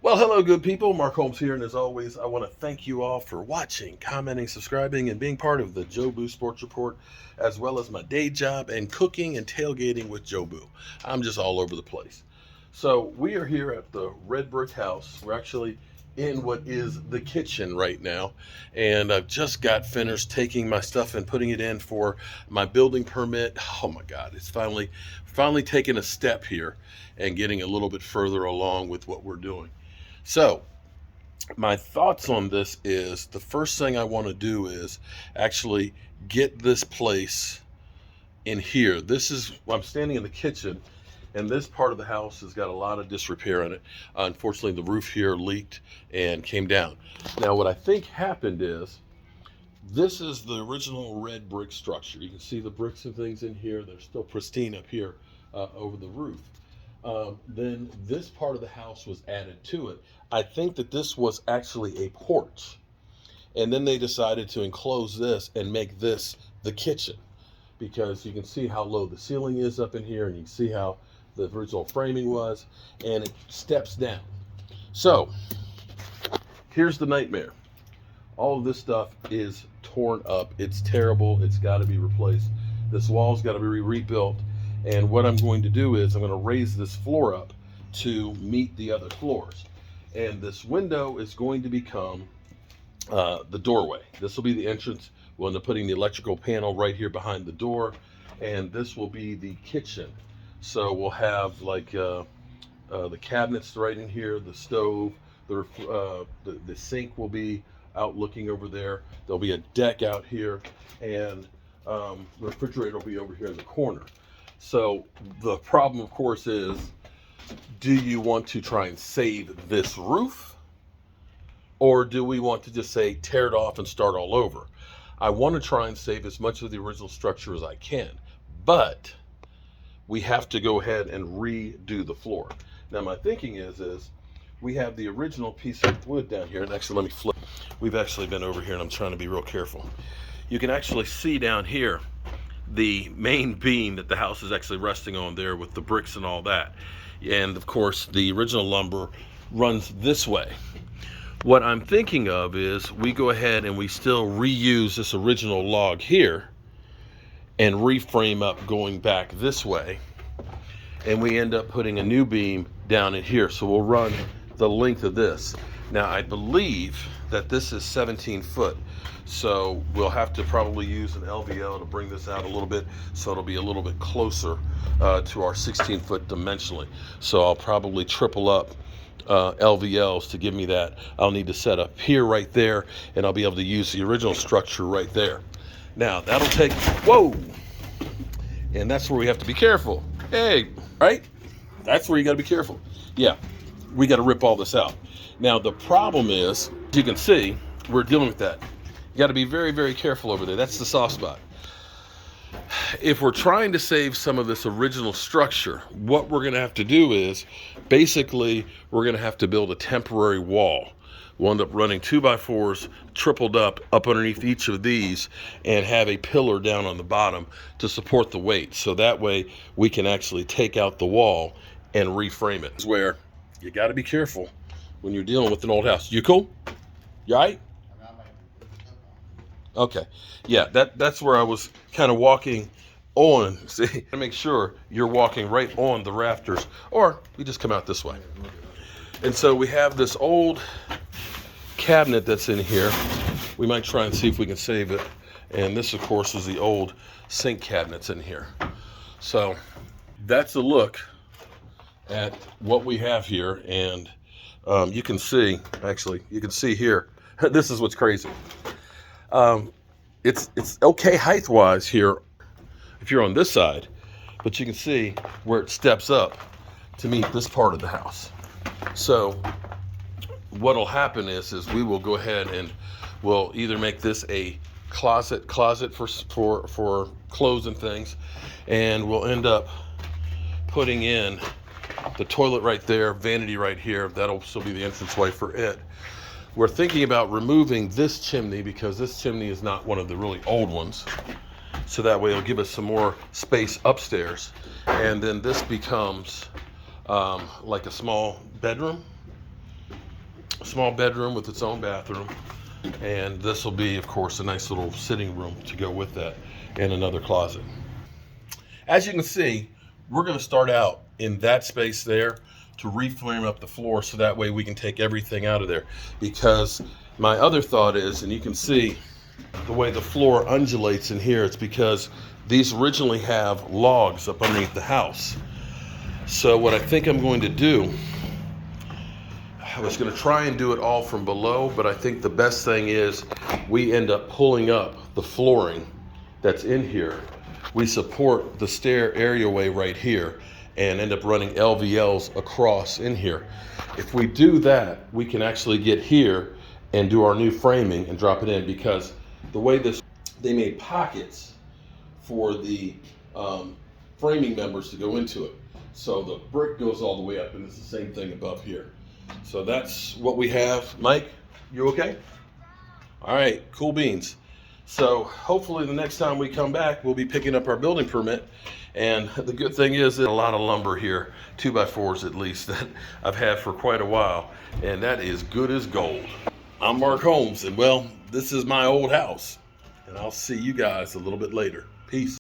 Well, hello, good people. Mark Holmes here, and as always, I want to thank you all for watching, commenting, subscribing, and being part of the Jobu Sports Report, as well as my day job and cooking and tailgating with Jobu. I'm just all over the place. So we are here at the Red Brick House. We're actually in what is the kitchen right now, and I've just got finished taking my stuff and putting it in for my building permit. Oh my God, it's finally taken a step here and getting a little bit further along with what we're doing. So, my thoughts on this is the first thing I want to do is actually get this place in here. I'm standing in the kitchen, and this part of the house has got a lot of disrepair in it. Unfortunately, the roof here leaked and came down. Now, what I think happened is this is the original red brick structure. You can see the bricks and things in here. They're still pristine up here over the roof. Then this part of the house was added to it. I think that this was actually a porch. And then they decided to enclose this and make this the kitchen, because you can see how low the ceiling is up in here, and you can see how the original framing was, and it steps down. So here's the nightmare. All of this stuff is torn up. It's terrible. It's got to be replaced. This wall's got to be rebuilt. And what I'm going to do is I'm going to raise this floor up to meet the other floors. And this window is going to become the doorway. This will be the entrance. We'll end up putting the electrical panel right here behind the door. And this will be the kitchen. So we'll have like the cabinets right in here, the stove, the sink will be out looking over there. There'll be a deck out here, and the refrigerator will be over here in the corner. So the problem, of course, is, do you want to try and save this roof, or do we want to just say tear it off and start all over? I want to try and save as much of the original structure as I can, but we have to go ahead and redo the floor. Now my thinking is we have the original piece of wood down here, and actually let me flip. We've actually been over here, and I'm trying to be real careful. You can actually see down here the main beam that the house is actually resting on there with the bricks and all that. And of course, the original lumber runs this way. What I'm thinking of is we go ahead and we still reuse this original log here and reframe up going back this way. And we end up putting a new beam down in here. So we'll run the length of this. Now, I believe that this is 17 foot. So we'll have to probably use an LVL to bring this out a little bit, so it'll be a little bit closer to our 16 foot dimensionally. So I'll probably triple up LVLs to give me that. I'll need to set up here right there, and I'll be able to use the original structure right there. Now that'll take, whoa, and that's where we have to be careful. Hey, right? That's where you gotta be careful. Yeah, we gotta rip all this out. Now the problem is, you can see, we're dealing with that. You got to be very, very careful over there. That's the soft spot. If we're trying to save some of this original structure, what we're going to have to do is, basically, we're going to have to build a temporary wall. We'll end up running 2x4s tripled up underneath each of these, and have a pillar down on the bottom to support the weight. So that way we can actually take out the wall and reframe it. It's where you got to be careful when you're dealing with an old house. You cool? You all right? Okay, yeah, that's where I was kind of walking on. See, to make sure you're walking right on the rafters, or we just come out this way. And so we have this old cabinet that's in here. We might try and see if we can save it. And this, of course, is the old sink cabinets in here. So that's a look at what we have here. And you can see, actually, you can see here, this is what's crazy. It's okay height-wise here if you're on this side, but you can see where it steps up to meet this part of the house. So what'll happen is we will go ahead and we'll either make this a closet for clothes and things, and we'll end up putting in the toilet right there, vanity right here. That'll still be the entranceway for it. We're thinking about removing this chimney because this chimney is not one of the really old ones. So that way it'll give us some more space upstairs. And then this becomes like a small bedroom. small bedroom with its own bathroom. And this will be, of course, a nice little sitting room to go with that, and another closet. As you can see, we're going to start out in that space there to reframe up the floor so that way we can take everything out of there. Because my other thought is, and you can see the way the floor undulates in here, it's because these originally have logs up underneath the house. So what I think I'm going to do, I was going to try and do it all from below, but I think the best thing is we end up pulling up the flooring that's in here. We support the stair areaway right here and end up running LVLs across in here. If we do that, we can actually get here and do our new framing and drop it in, because the way this, they made pockets for the framing members to go into it. So the brick goes all the way up, and it's the same thing above here. So that's what we have. Mike, you okay? All right, cool beans. So hopefully the next time we come back, we'll be picking up our building permit. And the good thing is there's a lot of lumber here, 2x4s at least, that I've had for quite a while. And that is good as gold. I'm Mark Holmes, and well, this is my old house. And I'll see you guys a little bit later. Peace.